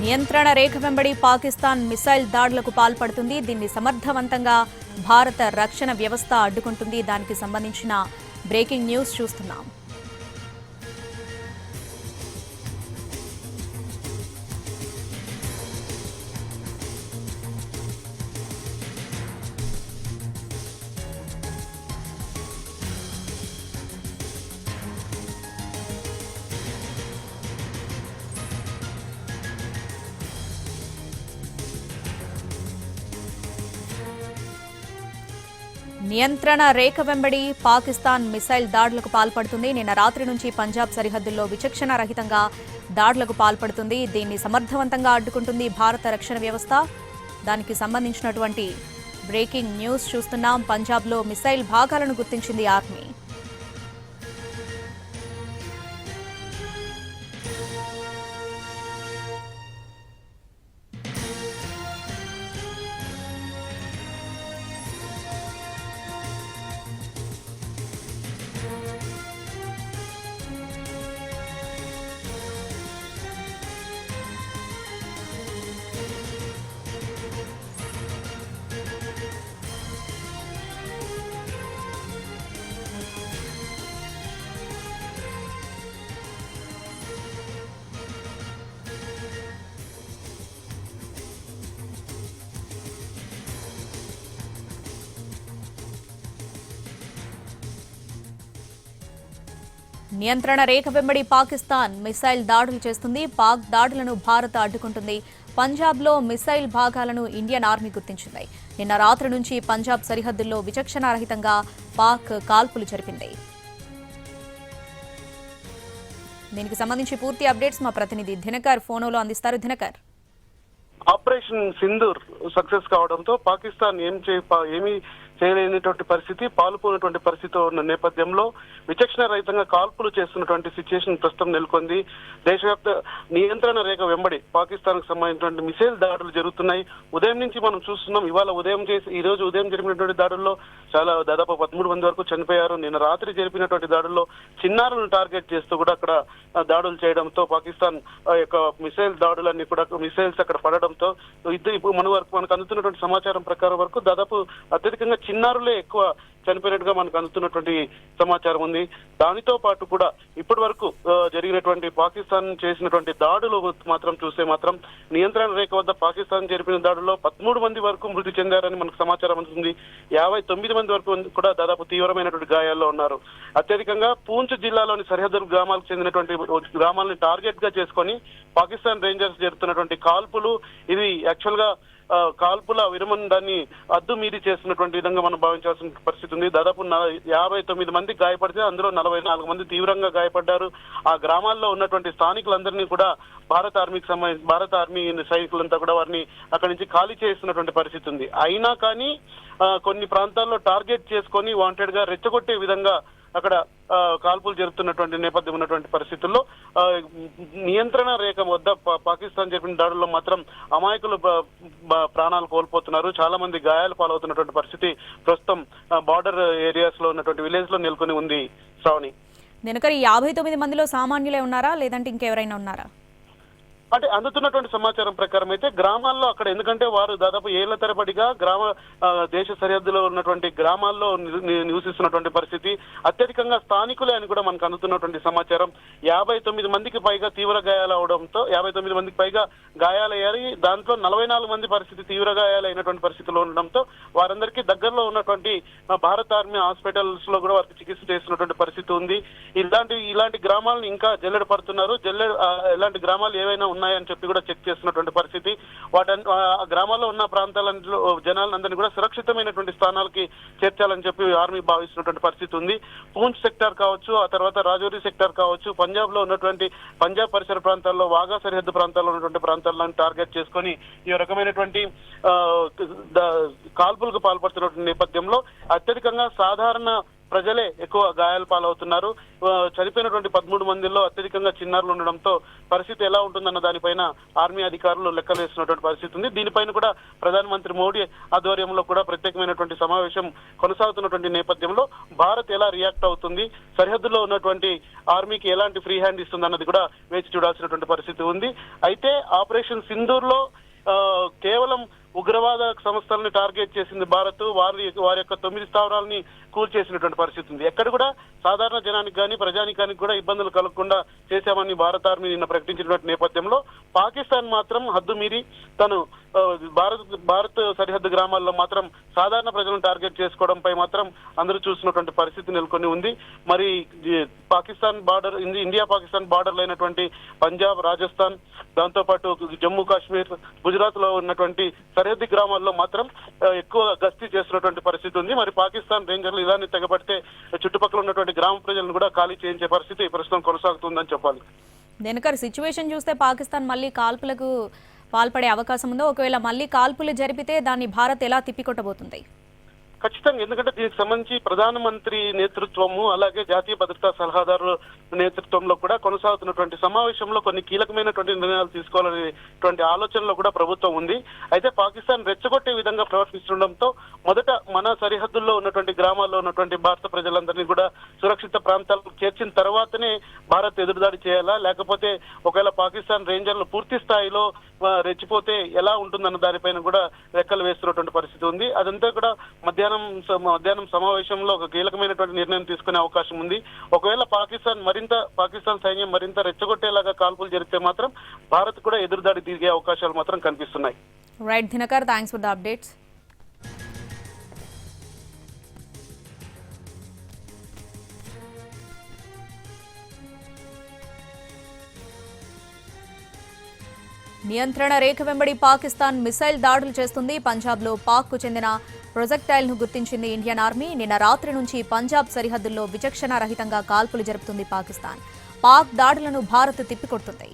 నియంత్రణ రేఖ వెంబడి పాకిస్తాన్ మిసైల్ దాడులకు పాల్పడుతుంది. దీన్ని సమర్థవంతంగా భారత రక్షణ వ్యవస్థ అడ్డుకుంటుంది. దానికి సంబంధించిన బ్రేకింగ్ న్యూస్ చూస్తున్నాం. నియంత్రణ రేఖ వెంబడి పాకిస్తాన్ మిసైల్ దాడులకు పాల్పడుతుంది. నిన్న రాత్రి నుంచి పంజాబ్ సరిహద్దుల్లో విచక్షణ రహితంగా దాడులకు పాల్పడుతుంది. దీన్ని సమర్థవంతంగా అడ్డుకుంటుంది భారత రక్షణ వ్యవస్థ. దానికి సంబంధించినటువంటి బ్రేకింగ్ న్యూస్ చూస్తున్నాం. పంజాబ్లో మిసైల్ భాగాలను గుర్తించింది ఆర్మీ. నియంత్రణ రేఖ వెంబడి పాకిస్తాన్ మిసైల్ దాడులు చేస్తుంది. పాక్ దాడులను భారత్ అడ్డుకుంటుంది. పంజాబ్లో మిసైల్ భాగాలను ఇండియన్ ఆర్మీ గుర్తించింది. నిన్న రాత్రి నుంచి పంజాబ్ సరిహద్దుల్లో విచక్షణారహితంగా పాక్ కాల్పులు జరిపింది. దీనికి సంబంధించి పూర్తి అప్డేట్స్ మా ప్రతినిధి దినకర్ ఫోన్లో అందిస్తారు. దినకర్, ఆపరేషన్ సింధూర్ సక్సెస్ కావడంతో పాకిస్తాన్ ఏమీ చేయలేనటువంటి పరిస్థితి, పాల్పోయినటువంటి పరిస్థితి ఉన్న నేపథ్యంలో విచక్షణ రహితంగా కాల్పులు చేస్తున్నటువంటి సిచ్యుయేషన్ ప్రస్తుతం నెలకొంది. దేశవ్యాప్త నియంత్రణ రేఖ వెంబడి పాకిస్తాన్ కు సంబంధించినటువంటి మిసైల్ దాడులు జరుగుతున్నాయి. ఉదయం నుంచి మనం చూస్తున్నాం. ఈ రోజు ఉదయం జరిపినటువంటి దాడుల్లో దాదాపు 13 మంది వరకు చనిపోయారు. నిన్న రాత్రి జరిపినటువంటి దాడుల్లో చిన్నారులను టార్గెట్ చేస్తూ కూడా అక్కడ దాడులు చేయడంతో పాకిస్తాన్ యొక్క మిసైల్ దాడులన్నీ కూడా మిసైల్స్ అక్కడ పడడంతో ఇప్పుడు మనకు అందుతున్నటువంటి సమాచారం ప్రకారం వరకు దాదాపు అత్యధికంగా చిన్నారులే ఎక్కువ చనిపోయినట్టుగా మనకు అందుతున్నటువంటి సమాచారం ఉంది. దానితో పాటు కూడా ఇప్పటి వరకు జరిగినటువంటి పాకిస్తాన్ చేసినటువంటి దాడులు మాత్రం చూస్తే మాత్రం నియంత్రణ రేఖ వద్ద పాకిస్తాన్ జరిపిన దాడుల్లో 13 మంది వరకు మృతి చెందారని మనకు సమాచారం అందుతుంది. 59 మంది వరకు కూడా దాదాపు తీవ్రమైనటువంటి గాయాల్లో ఉన్నారు. అత్యధికంగా పూంచ్ జిల్లాలోని సరిహద్దు గ్రామాలకు చెందినటువంటి గ్రామాలను టార్గెట్ గా చేసుకొని పాకిస్తాన్ రేంజర్స్ జరుపుతున్నటువంటి కాల్పులు ఇది యాక్చువల్ గా కాల్పుల విరమణ దాన్ని అద్దు మీరి చేస్తున్నటువంటి విధంగా మనం భావించాల్సిన పరిస్థితి ఉంది. దాదాపు 59 మంది గాయపడితే అందులో 44 మంది తీవ్రంగా గాయపడ్డారు. ఆ గ్రామాల్లో ఉన్నటువంటి స్థానికులందరినీ కూడా భారత ఆర్మీ సైనికులంతా కూడా వారిని అక్కడి నుంచి ఖాళీ చేస్తున్నటువంటి పరిస్థితి ఉంది. అయినా కానీ కొన్ని ప్రాంతాల్లో టార్గెట్ చేసుకొని వాంటెడ్ గా రెచ్చగొట్టే విధంగా అక్కడ కాల్పులు జరుపుతున్నటువంటి నేపథ్యం ఉన్నటువంటి పరిస్థితుల్లో నియంత్రణ రేఖ వద్ద పాకిస్తాన్ జరిపిన దాడుల్లో మాత్రం అమాయకులు ప్రాణాలు కోల్పోతున్నారు. చాలా మంది గాయాలు పాలవుతున్నటువంటి పరిస్థితి ప్రస్తుతం బార్డర్ ఏరియాస్ లో ఉన్నటువంటి విలేజ్ లో నెలకొని ఉంది. శ్రావణి, దినకర్, 59 మందిలో సామాన్యులే ఉన్నారా లేదంటే ఇంకెవరైనా ఉన్నారా? అంటే అందుతున్నటువంటి సమాచారం ప్రకారం అయితే గ్రామాల్లో అక్కడ, ఎందుకంటే వారు దాదాపు ఏళ్ల తరబడిగా దేశ సరిహద్దులో ఉన్నటువంటి గ్రామాల్లో నివసిస్తున్నటువంటి పరిస్థితి, అత్యధికంగా స్థానికులే అని కూడా మనకు అందుతున్నటువంటి సమాచారం. 59 మందికి పైగా తీవ్ర గాయాలు అవడంతో 59 మందికి పైగా గాయాలయ్యాయి. దాంట్లో 44 మంది పరిస్థితి తీవ్ర గాయాలైనటువంటి పరిస్థితిలో ఉండడంతో వారందరికీ దగ్గరలో ఉన్నటువంటి భారత ఆర్మీ హాస్పిటల్స్ లో కూడా వారికి చికిత్స చేస్తున్నటువంటి పరిస్థితి ఉంది. ఇలాంటి గ్రామాలను ఇంకా జల్లెడ పడుతున్నారు. ఇలాంటి గ్రామాలు ఏవైనా ఉన్నాయని చెప్పి కూడా చెక్ చేస్తున్నటువంటి పరిస్థితి. గ్రామాల్లో ఉన్న ప్రాంతాలలో జనాలందరినీ కూడా సురక్షితమైనటువంటి స్థానాలకి చేర్చాలని చెప్పి ఆర్మీ భావిస్తున్నటువంటి పరిస్థితి ఉంది. పూంచ్ సెక్టార్ కావచ్చు, ఆ తర్వాత రాజౌరి సెక్టార్ కావచ్చు, పంజాబ్ పరిసర ప్రాంతాల్లో వాగా సరిహద్దు ప్రాంతాల్లో ఉన్నటువంటి ప్రాంతాలను టార్గెట్ చేసుకొని ఈ రకమైనటువంటి కాల్పులకు పాల్పడుతున్నటువంటి నేపథ్యంలో అత్యధికంగా సాధారణ ప్రజలే ఎక్కువ గాయాల పాలవుతున్నారు. చనిపోయినటువంటి 13 మందిలో అత్యధికంగా చిన్నారులు ఉండడంతో పరిస్థితి ఎలా ఉంటుందన్న దానిపైన ఆర్మీ అధికారులు లెక్కలు వేస్తున్నటువంటి పరిస్థితి ఉంది. దీనిపైన కూడా ప్రధానమంత్రి మోడీ ఆధ్వర్యంలో కూడా ప్రత్యేకమైనటువంటి సమావేశం కొనసాగుతున్నటువంటి నేపథ్యంలో భారత్ ఎలా రియాక్ట్ అవుతుంది, సరిహద్దులో ఉన్నటువంటి ఆర్మీకి ఎలాంటి ఫ్రీ హ్యాండ్ ఇస్తుంది అన్నది కూడా వేచి చూడాల్సినటువంటి పరిస్థితి ఉంది. అయితే ఆపరేషన్ సింధూర్ లో కేవలం ఉగ్రవాద సంస్థలను టార్గెట్ చేసింది భారత్. వారి యొక్క 9 స్థావరాలని కూల్చేసినటువంటి పరిస్థితి ఉంది. ఎక్కడ కూడా సాధారణ జనానికి కానీ ప్రజానికానికి కూడా ఇబ్బందులు కలగకుండా చేశామని భారత ఆర్మీ నిన్న ప్రకటించినటువంటి నేపథ్యంలో పాకిస్తాన్ మాత్రం హద్దు మీరి తను భారత్ సరిహద్దు గ్రామాల్లో మాత్రం సాధారణ ప్రజలను టార్గెట్ చేసుకోవడంపై మాత్రం అందరూ చూస్తున్నటువంటి పరిస్థితి నెలకొని ఉంది. మరి పాకిస్తాన్ బార్డర్ ఇండియా పాకిస్తాన్ బార్డర్లు అయినటువంటి పంజాబ్, రాజస్థాన్, దాంతో పాటు జమ్మూ కాశ్మీర్, గుజరాత్ లో ఉన్నటువంటి సరిహద్దు గ్రామాల్లో మాత్రం ఎక్కువ గస్తీ చేస్తున్నటువంటి పరిస్థితి ఉంది. మరి పాకిస్తాన్ రేంజర్లు ఇలానే తెగబడితే చుట్టుపక్కల ఉన్నటువంటి గ్రామ ప్రజలను కూడా ఖాళీ చేయించే పరిస్థితి ప్రస్తుతం కొనసాగుతుందని చెప్పాలి. దినకర్, సిచ్యువేషన్ చూస్తే పాకిస్తాన్ మళ్ళీ కాల్పులకు పాల్పడే అవకాశం ఉందో? ఒకవేళ మళ్ళీ కాల్పులు జరిపితే దాన్ని భారత్ ఎలా తిప్పికొట్టబోతుంది? ఖచ్చితంగా, ఎందుకంటే దీనికి సంబంధించి ప్రధానమంత్రి నేతృత్వము అలాగే జాతీయ భద్రతా సలహాదారు నేతృత్వంలో కూడా కొనసాగుతున్నటువంటి సమావేశంలో కొన్ని కీలకమైనటువంటి నిర్ణయాలు తీసుకోవాలనేటువంటి ఆలోచనలో కూడా ప్రభుత్వం ఉంది. అయితే పాకిస్తాన్ రెచ్చగొట్టే విధంగా ప్రవర్తిస్తుండటంతో మొదట మన సరిహద్దుల్లో ఉన్నటువంటి గ్రామాల్లో ఉన్నటువంటి భారత ప్రజలందరినీ కూడా సురక్షిత ప్రాంతాలకు చేర్చిన తర్వాతనే భారత్ ఎదురుదాడి చేయాలా, లేకపోతే ఒకవేళ పాకిస్తాన్ రేంజర్లు పూర్తి స్థాయిలో రెచ్చిపోతే ఎలా ఉంటుందన్న దానిపైన కూడా లెక్కలు వేస్తున్నటువంటి పరిస్థితి ఉంది. అదంతా కూడా మధ్యాహ్నం సమావేశంలో ఒక కీలకమైనటువంటి నిర్ణయం తీసుకునే అవకాశం ఉంది. ఒకవేళ పాకిస్తాన్ సైన్యం మరింత రెచ్చగొట్టేలాగా కాల్పులు జరిగితే మాత్రం భారత్ కూడా ఎదురుదాడి దిగే అవకాశాలు మాత్రం కనిపిస్తున్నాయి. Right Dinakar, thanks for the updates. నియంత్రణ రేఖ వెంబడి పాకిస్తాన్ మిసైల్ దాడులు చేస్తుంది. పంజాబ్లో పాక్కు చెందిన ప్రొజెక్టైల్ను గుర్తించింది ఇండియన్ ఆర్మీ. నిన్న రాత్రి నుంచి పంజాబ్ సరిహద్దుల్లో విచక్షణ రహితంగా కాల్పులు జరుపుతుంది పాకిస్తాన్. పాక్ దాడులను భారత్ తిప్పికొడుతుంది.